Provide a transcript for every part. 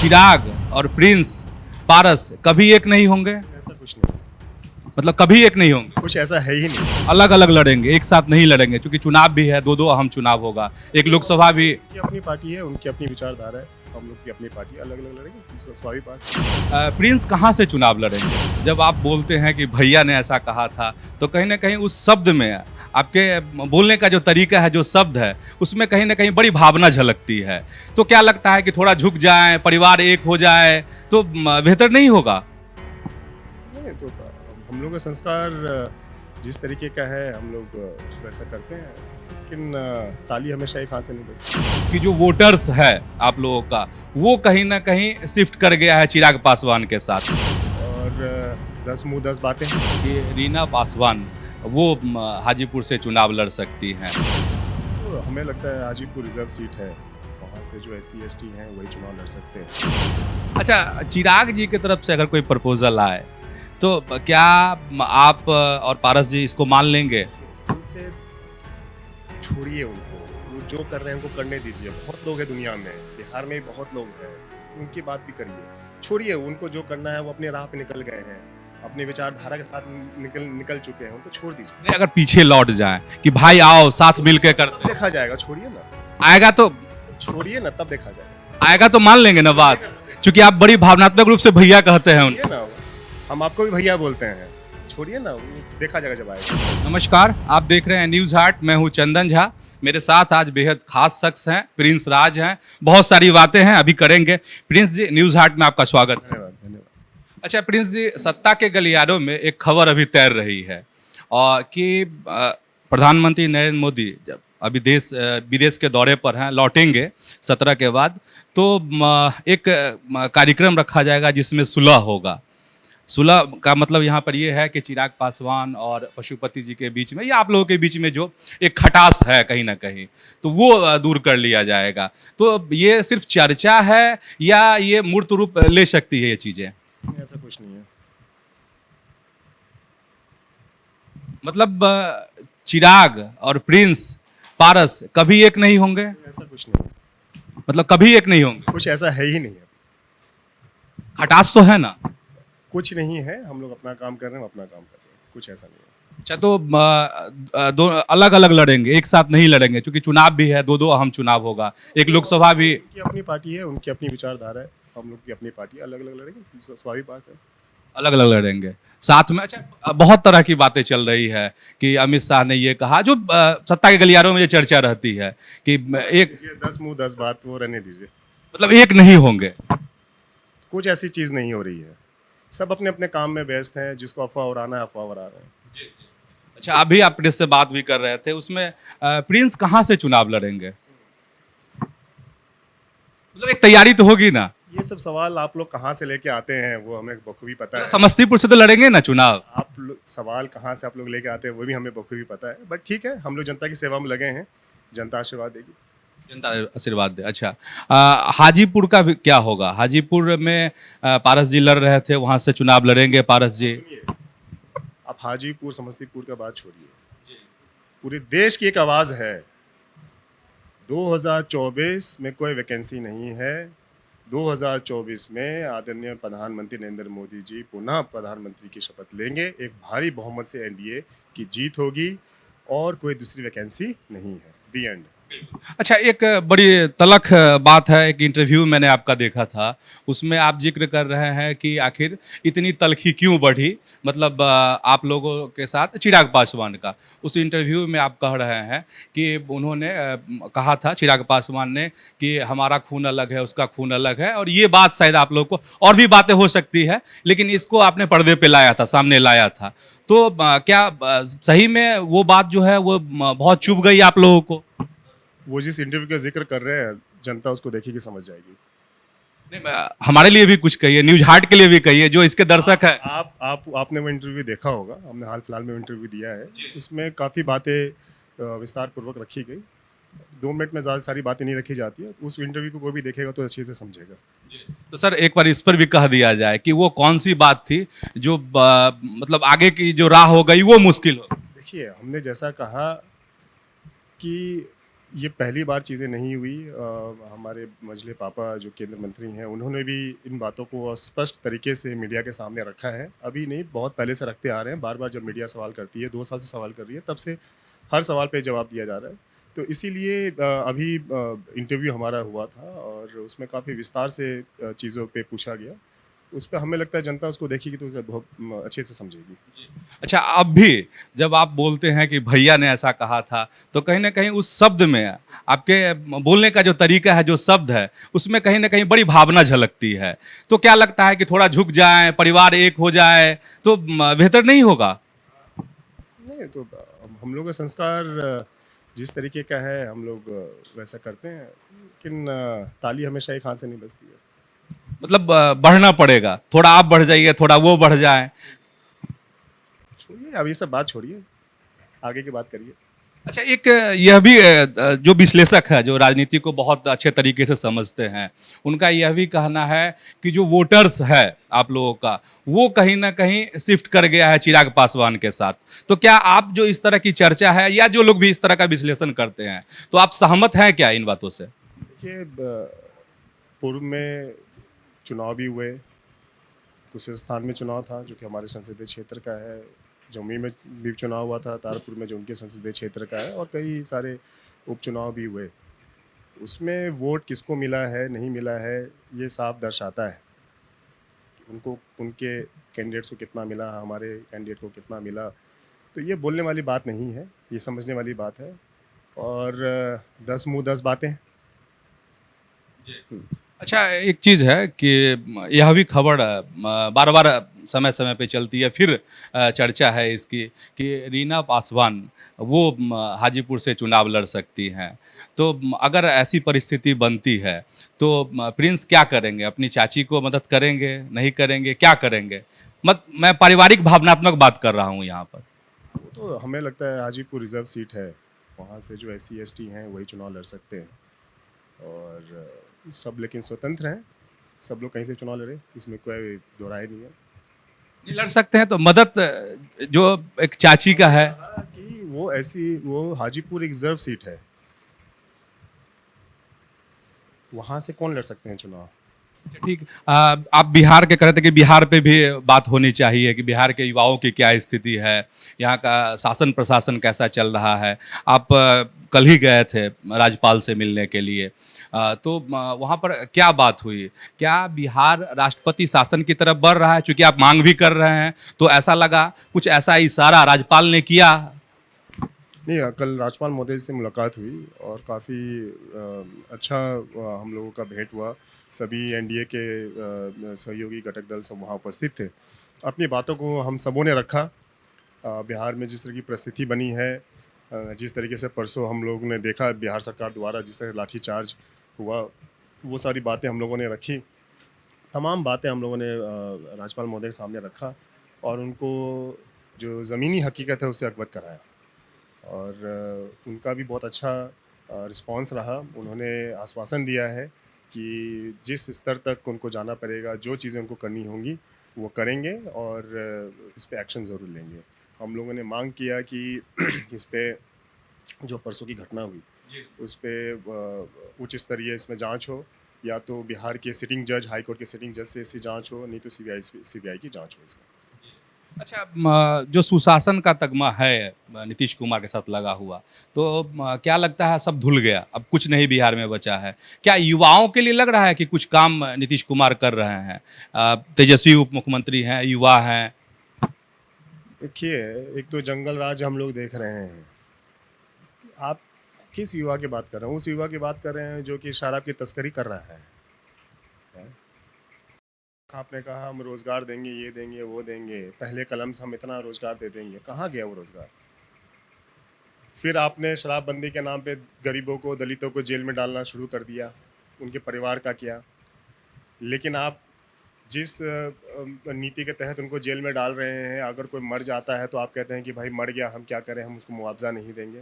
चिराग और प्रिंस पारस कभी एक नहीं होंगे? ऐसा कुछ नहीं, मतलब कभी एक नहीं होंगे, कुछ ऐसा है ही नहीं। अलग अलग लड़ेंगे, एक साथ नहीं लड़ेंगे, क्योंकि चुनाव भी है, दो दो अहम चुनाव होगा, एक लोकसभा भी। उनकी अपनी पार्टी है, उनकी अपनी विचारधारा है, हम लोग की अपनी पार्टी, अलग अलग लड़ेंगे, स्वाभाविक बात है। प्रिंस कहाँ से चुनाव लड़ेंगे? जब आप बोलते हैं कि भैया ने ऐसा कहा था, तो कहीं ना कहीं उस शब्द में आपके बोलने का जो तरीका है, जो शब्द है, उसमें कहीं ना कहीं बड़ी भावना झलकती है। तो क्या लगता है कि थोड़ा झुक जाए, परिवार एक हो जाए तो बेहतर नहीं होगा? नहीं तो हम लोग का संस्कार जिस तरीके का है, हम लोग वैसा करते हैं, लेकिन ताली हमेशा एक हाथ से नहीं बजती। कि जो वोटर्स है आप लोगों का, वो कहीं ना कहीं शिफ्ट कर गया है चिराग पासवान के साथ। और 10 मुंह 10 बातें। कि रीना पासवान वो हाजीपुर से चुनाव लड़ सकती हैं। तो हमें लगता है हाजीपुर रिजर्व सीट है, वहाँ से जो SC ST हैं वही चुनाव लड़ सकते हैं। अच्छा, चिराग जी की तरफ से अगर कोई प्रपोजल आए तो क्या आप और पारस जी इसको मान लेंगे? उनसे छोड़िए उनको, वो जो कर रहे हैं उनको करने दीजिए। बहुत लोग हैं दुनिया में, बिहार में भी बहुत लोग हैं, उनकी बात भी करिए। छोड़िए उनको, जो करना है वो अपने राह पे निकल गए हैं, अपनी विचारधारा के साथ निकल चुके हैं, उनको छोड़ दीजिए। नहीं, अगर पीछे लौट जाए कि भाई आओ साथ मिलके करते हैं, देखा जाएगा, छोड़िए ना, आएगा तो छोड़िए ना, तब देखा जाएगा। आएगा तो मान लेंगे ना बात, क्योंकि आप बड़ी भावनात्मक रूप से भैया कहते हैं उनको। छोड़िए ना, हम आपको भी भैया बोलते हैं, छोड़िए ना, वो देखा जाएगा जब आएगा। नमस्कार, आप देख रहे हैं न्यूज हाट। मैं हूं चंदन झा। मेरे साथ आज बेहद खास शख्स हैं, प्रिंस राज हैं। बहुत सारी बातें हैं अभी करेंगे। प्रिंस जी, न्यूज हाट में आपका स्वागत है। धन्यवाद धन्यवाद। अच्छा प्रिंस जी, सत्ता के गलियारों में एक खबर अभी तैर रही है और कि प्रधानमंत्री नरेंद्र मोदी जब अभी विदेश के दौरे पर हैं, लौटेंगे 17 के बाद, तो एक कार्यक्रम रखा जाएगा जिसमें सुलह होगा। सुलह का मतलब यहाँ पर ये है कि चिराग पासवान और पशुपति जी के बीच में या आप लोगों के बीच में जो एक खटास है कहीं ना कहीं, तो वो दूर कर लिया जाएगा। तो ये सिर्फ चर्चा है या ये मूर्त रूप ले सकती है ये चीज़ें? ऐसा कुछ नहीं है। मतलब चिराग और प्रिंस पारस कभी एक नहीं होंगे? ऐसा कुछ नहीं है, मतलब कभी एक नहीं होंगे, कुछ ऐसा है ही नहीं है। खटास तो है ना? कुछ नहीं है, हम लोग अपना काम कर रहे हैं, अपना काम कर रहे हैं, कुछ ऐसा नहीं है। अच्छा, तो दो अलग अलग लड़ेंगे, एक साथ नहीं लड़ेंगे, क्योंकि चुनाव भी है, दो दो अहम चुनाव होगा, एक लोकसभा भी। उनकी अपनी पार्टी है, उनकी अपनी विचारधारा है, हम लोग की अपनी पार्टी, अलग अलग लड़ेंगे, स्वाभाविक बात है। अलग अलग लड़ेंगे साथ में। अच्छा, बहुत तरह की बातें चल रही है कि अमित शाह ने ये कहा, जो सत्ता के गलियारों में ये चर्चा रहती है कि एक 10 मुंह 10 बात, वो रहने दीजिए। मतलब एक नहीं होंगे। कुछ ऐसी चीज़ नहीं हो रही है, सब अपने अपने काम में व्यस्त हैं, जिसको अफवाह उड़ाना है अफवाह उड़ा रहे हैं। अच्छा, अभी आप प्रेस से बात भी कर रहे थे, उसमें प्रिंस कहाँ से चुनाव लड़ेंगे? मतलब एक तैयारी तो होगी ना? ये सब सवाल आप लोग कहाँ से लेके आते हैं वो हमें बखूबी पता है। समस्तीपुर से तो लड़ेंगे ना चुनाव? आप लोग सवाल कहाँ से आप लोग लेके आते हैं वो भी हमें बखूबी पता है, बट ठीक है, हम लोग जनता की सेवा में लगे हैं, जनता आशीर्वाद देगी। जनता आशीर्वाद दे। अच्छा, हाजीपुर का भी क्या होगा? हाजीपुर में पारस जी लड़ रहे थे, वहां से चुनाव लड़ेंगे पारस जी। सुनिए, आप हाजीपुर समस्तीपुर का बात छोड़िए, पूरे देश की एक आवाज़ है। 2024 में कोई वैकेंसी नहीं है। 2024 में आदरणीय प्रधानमंत्री नरेंद्र मोदी जी पुनः प्रधानमंत्री की शपथ लेंगे, एक भारी बहुमत से NDA की जीत होगी और कोई दूसरी वैकेंसी नहीं है। दी एंड। अच्छा, एक बड़ी तलख बात है, एक इंटरव्यू मैंने आपका देखा था, उसमें आप जिक्र कर रहे हैं कि आखिर इतनी तलखी क्यों बढ़ी, मतलब आप लोगों के साथ चिराग पासवान का। उस इंटरव्यू में आप कह रहे हैं कि उन्होंने कहा था, चिराग पासवान ने, कि हमारा खून अलग है, उसका खून अलग है, और ये बात शायद आप लोग को, और भी बातें हो सकती है, लेकिन इसको आपने पर्दे पे लाया था, सामने लाया था। तो क्या सही में वो बात जो है वो बहुत चुभ गई आप लोगों को? वो जिस इंटरव्यू का जिक्र कर रहे हैं, जनता उसको देखेगी, समझ जाएगी। नहीं, हमारे लिए भी कुछ कहिए, न्यूज हार्ट के लिए भी कहिए, जो इसके दर्शक है। आपने वो इंटरव्यू देखा होगा, हमने हाल फिलहाल में इंटरव्यू दिया है, उसमें काफ़ी बातें विस्तार पूर्वक रखी गई। 2 मिनट में ज़्यादा सारी बातें नहीं रखी जाती है, उस इंटरव्यू को कोई भी देखेगा तो अच्छे से समझेगा। तो सर, एक बार इस पर भी कह दिया जाए कि वो कौन सी बात थी जो मतलब आगे की जो राह हो गई वो मुश्किल हो। देखिए, हमने जैसा कहा कि ये पहली बार चीज़ें नहीं हुई। हमारे मजले पापा जो केंद्र मंत्री हैं, उन्होंने भी इन बातों को स्पष्ट तरीके से मीडिया के सामने रखा है। अभी नहीं, बहुत पहले से रखते आ रहे हैं। बार-बार जब मीडिया सवाल करती है, 2 साल से सवाल कर रही है, तब से हर सवाल पे जवाब दिया जा रहा है। तो इसीलिए अभी इंटरव्यू हमारा हुआ था और उसमें काफ़ी विस्तार से चीज़ों पे पूछा गया। उस पे हमें लगता है जनता उसको देखेगी तो उसे बहुत अच्छे से समझेगी। अच्छा, अब भी जब आप बोलते हैं कि भैया ने ऐसा कहा था, तो कहीं न कहीं उस शब्द में आपके बोलने का जो तरीका है, जो शब्द है, उसमें कहीं न कहीं बड़ी भावना झलकती है। तो क्या लगता है कि थोड़ा झुक जाएँ, परिवार एक हो जाए, तो बेहतर नहीं होगा? नहीं तो हम लोग का संस्कार जिस तरीके का है हम लोग वैसा करते हैं, लेकिन ताली हमेशा एक हाथ से नहीं बजती है। मतलब बढ़ना पड़ेगा, थोड़ा आप बढ़ जाइए, थोड़ा वो बढ़ जाए। छोड़िए, अब ये सब बात छोड़िए, आगे की बात करिए। अच्छा, एक यह भी जो विश्लेषक है, जो राजनीति को बहुत अच्छे तरीके से समझते हैं, उनका यह भी कहना है कि जो वोटर्स है आप लोगों का, वो कहीं न कहीं शिफ्ट कर गया है चिराग पासवान के साथ। तो क्या आप जो इस तरह की चर्चा है या जो लोग भी इस तरह का विश्लेषण करते हैं, तो आप सहमत हैं क्या इन बातों से? देखिए, पूर्व में चुनाव भी हुए, कुछ स्थान में चुनाव था जो कि हमारे संसदीय क्षेत्र का है। जमुई में भी चुनाव हुआ था, तारपुर में जो उनके संसदीय क्षेत्र का है, और कई सारे उपचुनाव भी हुए। उसमें वोट किसको मिला है, नहीं मिला है, ये साफ दर्शाता है कि उनको उनके कैंडिडेट्स को कितना मिला, हमारे कैंडिडेट को कितना मिला। तो ये बोलने वाली बात नहीं है, ये समझने वाली बात है। और 10 मुँह 10 बातें। हुँ। अच्छा, एक चीज़ है कि यह भी खबर बार-बार समय-समय पे चलती है, फिर चर्चा है इसकी कि रीना पासवान वो हाजीपुर से चुनाव लड़ सकती हैं। तो अगर ऐसी परिस्थिति बनती है, तो प्रिंस क्या करेंगे? अपनी चाची को मदद करेंगे, नहीं करेंगे, क्या करेंगे? मैं पारिवारिक भावनात्मक बात कर रहा हूँ यहाँ पर। वो तो हमें लगता है हाजीपुर रिज़र्व सीट है, वहाँ से जो एससी एसटी हैं वही चुनाव लड़ सकते हैं। और सब लेकिन स्वतंत्र हैं, सब लोग कहीं से चुनाव लड़े, इसमें कोई दो राय नहीं है। नहीं लड़ सकते हैं तो मदद जो एक चाची का है। कहा कि वो हाजीपुर रिज़र्व सीट है, वहाँ से कौन लड़ सकते हैं चुनाव? अच्छा, ठीक। आप बिहार के कह रहे थे कि बिहार पे भी बात होनी चाहिए कि बिहार के युवाओं की क्या स्थिति है, यहाँ का शासन प्रशासन कैसा चल रहा है। आप कल ही गए थे राज्यपाल से मिलने के लिए, तो वहाँ पर क्या बात हुई? क्या बिहार राष्ट्रपति शासन की तरफ बढ़ रहा है? चूंकि आप मांग भी कर रहे हैं, तो ऐसा लगा कुछ ऐसा इशारा राज्यपाल ने किया? नहीं, कल राज्यपाल महोदय से मुलाकात हुई और काफ़ी अच्छा हम लोगों का भेंट हुआ। सभी एनडीए के सहयोगी घटक दल सब वहाँ उपस्थित थे। अपनी बातों को हम सबों ने रखा। बिहार में जिस तरह की परिस्थिति बनी है, जिस तरीके से परसों हम लोगों ने देखा बिहार सरकार द्वारा जिस तरह लाठीचार्ज हुआ, वो सारी बातें हम लोगों ने रखी। तमाम बातें हम लोगों ने राज्यपाल महोदय के सामने रखा और उनको जो ज़मीनी हकीकत है उससे अवगत कराया। और उनका भी बहुत अच्छा रिस्पॉन्स रहा। उन्होंने आश्वासन दिया है कि जिस स्तर तक उनको जाना पड़ेगा, जो चीज़ें उनको करनी होंगी वो करेंगे और इस पे एक्शन ज़रूर लेंगे। हम लोगों ने मांग किया कि इस पे जो परसों की घटना हुई उस पे उच्च स्तरीय इसमें जांच हो, या तो बिहार के सिटिंग जज, हाई कोर्ट के सिटिंग जज से इसकी जांच हो, नहीं तो सीबीआई की जांच हो इसमें। अच्छा, जो सुशासन का तगमा है नीतीश कुमार के साथ लगा हुआ, तो क्या लगता है सब धुल गया, अब कुछ नहीं बिहार में बचा है? क्या युवाओं के लिए लग रहा है कि कुछ काम नीतीश कुमार कर रहे हैं? तेजस्वी उप मुख्यमंत्री हैं, युवा हैं। देखिए, एक तो जंगल राज हम लोग देख रहे हैं। आप किस युवा की बात कर रहे हैं? उस युवा की बात कर रहे हैं जो कि शराब की तस्करी कर रहा है। हैं? आपने कहा हम रोज़गार देंगे, ये देंगे, वो देंगे, पहले कलम से हम इतना रोज़गार दे देंगे, कहाँ गया वो रोज़गार? फिर आपने शराबबंदी के नाम पे गरीबों को, दलितों को जेल में डालना शुरू कर दिया, उनके परिवार का किया। लेकिन आप जिस नीति के तहत उनको जेल में डाल रहे हैं, अगर कोई मर जाता है तो आप कहते हैं कि भाई मर गया, हम क्या करें, हम उसको मुआवजा नहीं देंगे।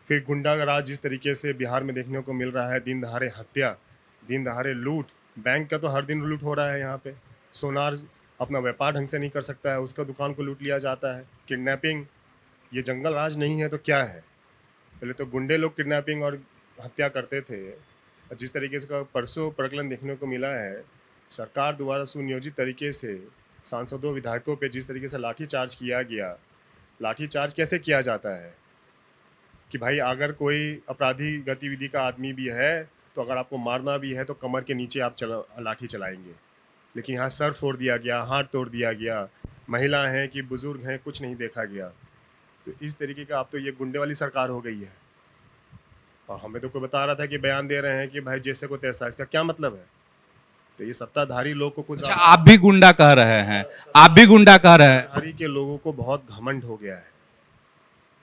फिर गुंडाराज जिस तरीके से बिहार में देखने को मिल रहा है, दिन दहाड़े हत्या, दिन दहाड़े लूट, बैंक का तो हर दिन लूट हो रहा है यहाँ पे। सोनार अपना व्यापार ढंग से नहीं कर सकता है, उसका दुकान को लूट लिया जाता है। किडनैपिंग, ये जंगल राज नहीं है तो क्या है? पहले तो गुंडे लोग किडनैपिंग और हत्या करते थे, और जिस तरीके से का परसों प्रकलन देखने को मिला है, सरकार द्वारा सुनियोजित तरीके से सांसदों विधायकों पे जिस तरीके से लाठीचार्ज किया गया, लाठीचार्ज कैसे किया जाता है कि भाई अगर कोई अपराधी गतिविधि का आदमी भी है तो अगर आपको मारना भी है तो कमर के नीचे आप लाठी चलाएंगे, लेकिन यहाँ सर फोड़ दिया गया, हाथ तोड़ दिया गया, महिला हैं कि बुजुर्ग हैं कुछ नहीं देखा गया। तो इस तरीके का अब तो ये गुंडे वाली सरकार हो गई है। और हमें तो कोई बता रहा था कि बयान दे रहे हैं कि भाई जैसे को तैसा, इसका क्या मतलब है? तो ये सत्ताधारी लोग को कुछ अच्छा, आप भी गुंडा कह रहे हैं, आप भी गुंडा कह रहे हैं। सत्ताधारी के लोगों को बहुत घमंड हो गया है।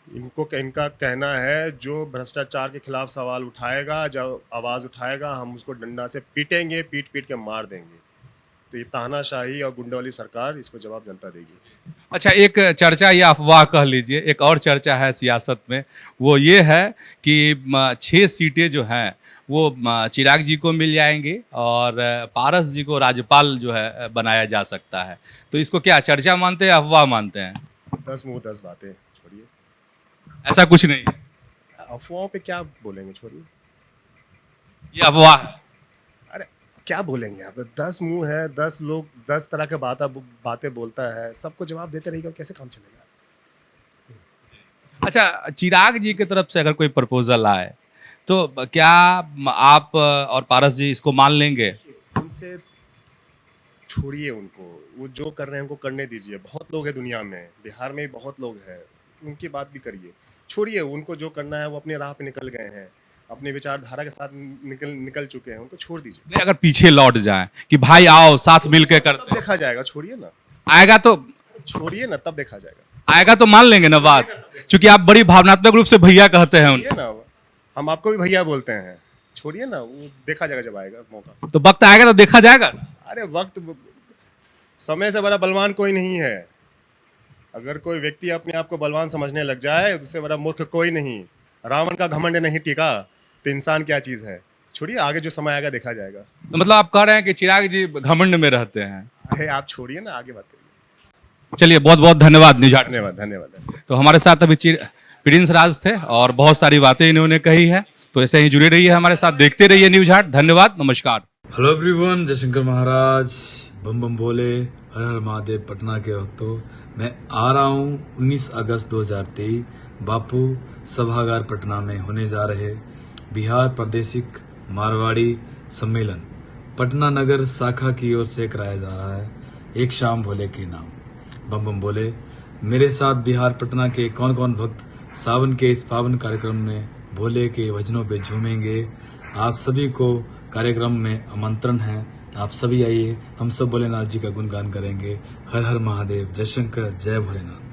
इनका कहना है जो भ्रष्टाचार के खिलाफ सवाल उठाएगा, जो आवाज़ उठाएगा, हम उसको डंडा से पीटेंगे, पीट पीट के मार देंगे। तो ये तानाशाही और गुंडे वाली सरकार, इसको जवाब जनता देगी। अच्छा, एक चर्चा या अफवाह कह लीजिए, एक और चर्चा है सियासत में, वो ये है कि 6 सीटें जो हैं वो चिराग जी को मिल जाएंगी और पारस जी को राज्यपाल जो है बनाया जा सकता है। तो इसको क्या चर्चा मानते हैं, अफवाह मानते हैं? 10 मुंह 10 बातें, छोड़िए। ऐसा कुछ नहीं है, अफवाहों पे क्या बोलेंगे, छोड़िए। ये अफवाह है। अरे क्या बोलेंगे आप? 10 मुंह है, 10 लोग 10 तरह के बातें बोलता है, सबको जवाब देते रहेगा, कैसे काम चलेगा? अच्छा, चिराग जी की तरफ से अगर कोई प्रपोजल आए तो क्या आप और पारस जी इसको मान लेंगे? उनसे छोड़िए उनको, वो जो कर रहे हैं उनको करने दीजिए। बहुत लोग हैं दुनिया में, बिहार में भी बहुत लोग हैं, उनकी बात भी करिए। छोड़िए उनको, जो करना है वो अपने राह पे निकल गए हैं, अपने विचारधारा के साथ निकल चुके हैं, उनको छोड़ दीजिए। नहीं, अगर पीछे लौट जाएं कि भाई आओ साथ मिलकर करते तब देखा जाएगा, छोड़िए ना, आएगा तो छोड़िए ना, तब देखा जाएगा। आएगा तो मान लेंगे ना बात, क्योंकि आप बड़ी भावनात्मक रूप से भैया कहते हैं उनको। छोड़िए ना, हम आपको भी भैया बोलते हैं, छोड़िए ना, वो देखा जाएगा जब आएगा मौका। तो वक्त आएगा तो देखा जाएगा। अरे वक्त, समय से बड़ा बलवान कोई नहीं है। अगर कोई व्यक्ति अपने आप को बलवान समझने लग जाए, उससे बड़ा मूर्ख कोई नहीं। रावण का घमंड नहीं टिका तो इंसान क्या चीज है? छोड़िए, आगे जो समय आएगा देखा जाएगा। तो मतलब आप कह रहे हैं कि चिराग जी घमंड में रहते हैं? अरे आप छोड़िए ना, आगे बात करिए। चलिए, बहुत बहुत धन्यवाद न्यूज 8। धन्यवाद, धन्यवाद। तो हमारे साथ अभी प्रिंस राज थे और बहुत सारी बातें इन्होंने कही है। तो ऐसे ही जुड़े रहिए हमारे साथ, देखते रहिए न्यूज 8। धन्यवाद, नमस्कार। हेलो एवरीवन, जयशंकर महाराज, बम बम भोले, हर हर महादेव। पटना के भक्तों, मैं आ रहा हूँ 19 अगस्त 2023 बापू सभागार पटना में होने जा रहे बिहार प्रादेशिक मारवाड़ी सम्मेलन पटना नगर शाखा की ओर से कराया जा रहा है, एक शाम भोले के नाम। बम बम भोले। मेरे साथ बिहार पटना के कौन कौन भक्त सावन के इस पावन कार्यक्रम में भोले के भजनों पे झूमेंगे, आप सभी को कार्यक्रम में आमंत्रण है। आप सभी आइए, हम सब भोलेनाथ जी का गुणगान करेंगे। हर हर महादेव, जय शंकर, जय भोलेनाथ।